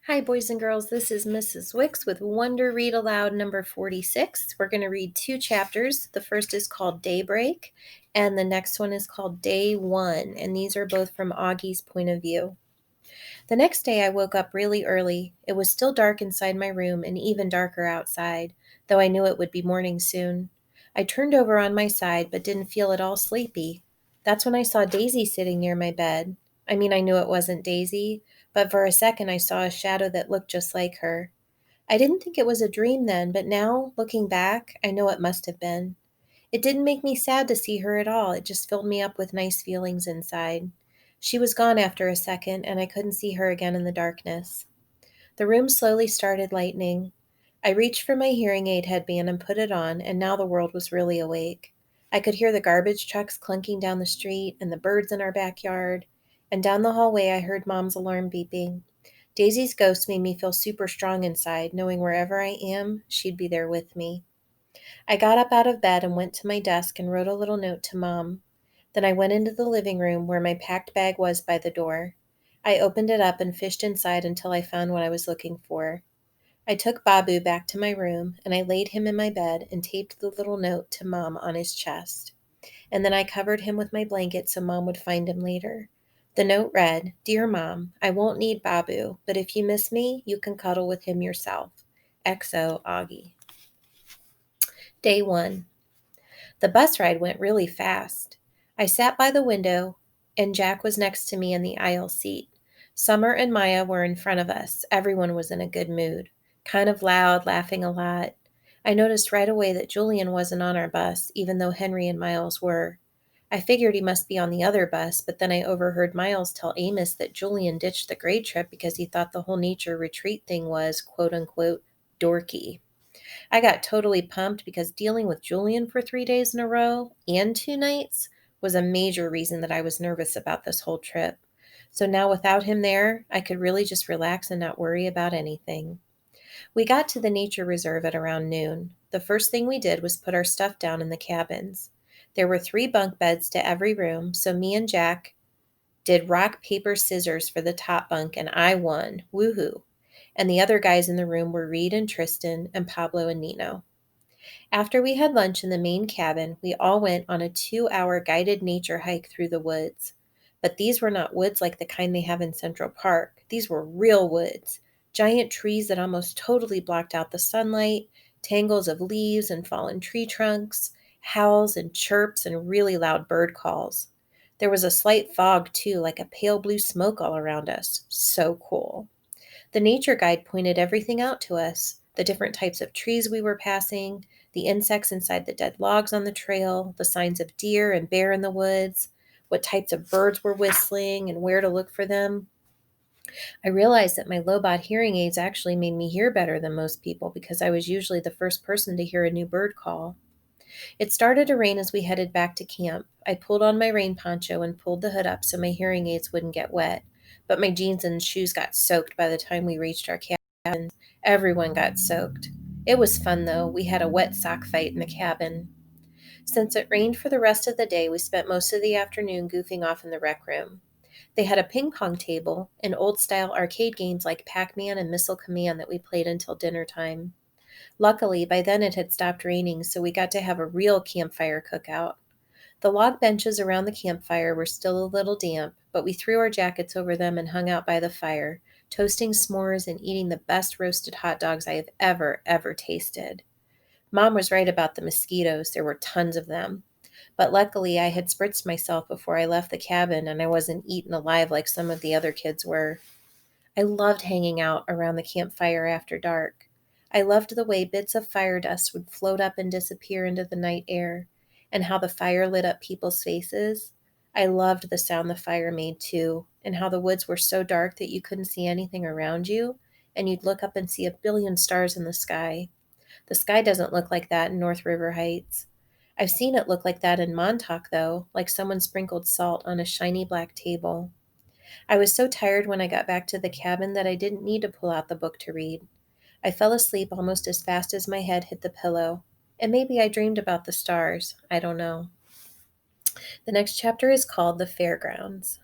Hi, boys and girls. This is Mrs. Wicks with Wonder Read Aloud number 46. We're going to read two chapters. The first is called Daybreak, and the next one is called Day 1, and these are both from Augie's point of view. The next day, I woke up really early. It was still dark inside my room and even darker outside, though I knew it would be morning soon. I turned over on my side, but didn't feel at all sleepy. That's when I saw Daisy sitting near my bed. I knew it wasn't Daisy, but for a second I saw a shadow that looked just like her. I didn't think it was a dream then, but now, looking back, I know it must have been. It didn't make me sad to see her at all. It just filled me up with nice feelings inside. She was gone after a second, and I couldn't see her again in the darkness. The room slowly started lightening. I reached for my hearing aid headband and put it on, and now the world was really awake. I could hear the garbage trucks clunking down the street and the birds in our backyard, and down the hallway I heard Mom's alarm beeping. Daisy's ghost made me feel super strong inside, knowing wherever I am, she'd be there with me. I got up out of bed and went to my desk and wrote a little note to Mom. Then I went into the living room where my packed bag was by the door. I opened it up and fished inside until I found what I was looking for. I took Babu back to my room and I laid him in my bed and taped the little note to Mom on his chest. And then I covered him with my blanket so Mom would find him later. The note read, "Dear Mom, I won't need Babu, but if you miss me, you can cuddle with him yourself. XO Augie." Day 1. The bus ride went really fast. I sat by the window, and Jack was next to me in the aisle seat. Summer and Maya were in front of us. Everyone was in a good mood, kind of loud, laughing a lot. I noticed right away that Julian wasn't on our bus, even though Henry and Miles were. I figured he must be on the other bus, but then I overheard Miles tell Amos that Julian ditched the grade trip because he thought the whole nature retreat thing was, quote unquote, dorky. I got totally pumped because dealing with Julian for 3 days in a row and 2 nights was a major reason that I was nervous about this whole trip. So now without him there, I could really just relax and not worry about anything. We got to the nature reserve at around noon. The first thing we did was put our stuff down in the cabins. There were 3 bunk beds to every room, so me and Jack did rock, paper, scissors for the top bunk, and I won. Woohoo. And the other guys in the room were Reed and Tristan and Pablo and Nino. After we had lunch in the main cabin, we all went on a 2-hour guided nature hike through the woods. But these were not woods like the kind they have in Central Park. These were real woods. Giant trees that almost totally blocked out the sunlight, tangles of leaves and fallen tree trunks, howls and chirps and really loud bird calls. There was a slight fog too, like a pale blue smoke all around us. So cool. The nature guide pointed everything out to us: the different types of trees we were passing, the insects inside the dead logs on the trail, the signs of deer and bear in the woods, what types of birds were whistling, and where to look for them. I realized that my Lobot hearing aids actually made me hear better than most people because I was usually the first person to hear a new bird call. It started to rain as we headed back to camp. I pulled on my rain poncho and pulled the hood up so my hearing aids wouldn't get wet, but my jeans and shoes got soaked by the time we reached our cabin. Everyone got soaked. It was fun, though. We had a wet sock fight in the cabin. Since it rained for the rest of the day, we spent most of the afternoon goofing off in the rec room. They had a ping pong table and old style arcade games like Pac Man and Missile Command that we played until dinner time. Luckily, by then it had stopped raining, so we got to have a real campfire cookout. The log benches around the campfire were still a little damp, but we threw our jackets over them and hung out by the fire, toasting s'mores and eating the best roasted hot dogs I have ever tasted. Mom was right about the mosquitoes. There were tons of them. But luckily, I had spritzed myself before I left the cabin and I wasn't eaten alive like some of the other kids were. I loved hanging out around the campfire after dark. I loved the way bits of fire dust would float up and disappear into the night air, and how the fire lit up people's faces. I loved the sound the fire made too, and how the woods were so dark that you couldn't see anything around you, and you'd look up and see a billion stars in the sky. The sky doesn't look like that in North River Heights. I've seen it look like that in Montauk, though, like someone sprinkled salt on a shiny black table. I was so tired when I got back to the cabin that I didn't need to pull out the book to read. I fell asleep almost as fast as my head hit the pillow, and maybe I dreamed about the stars. I don't know. The next chapter is called The Fairgrounds.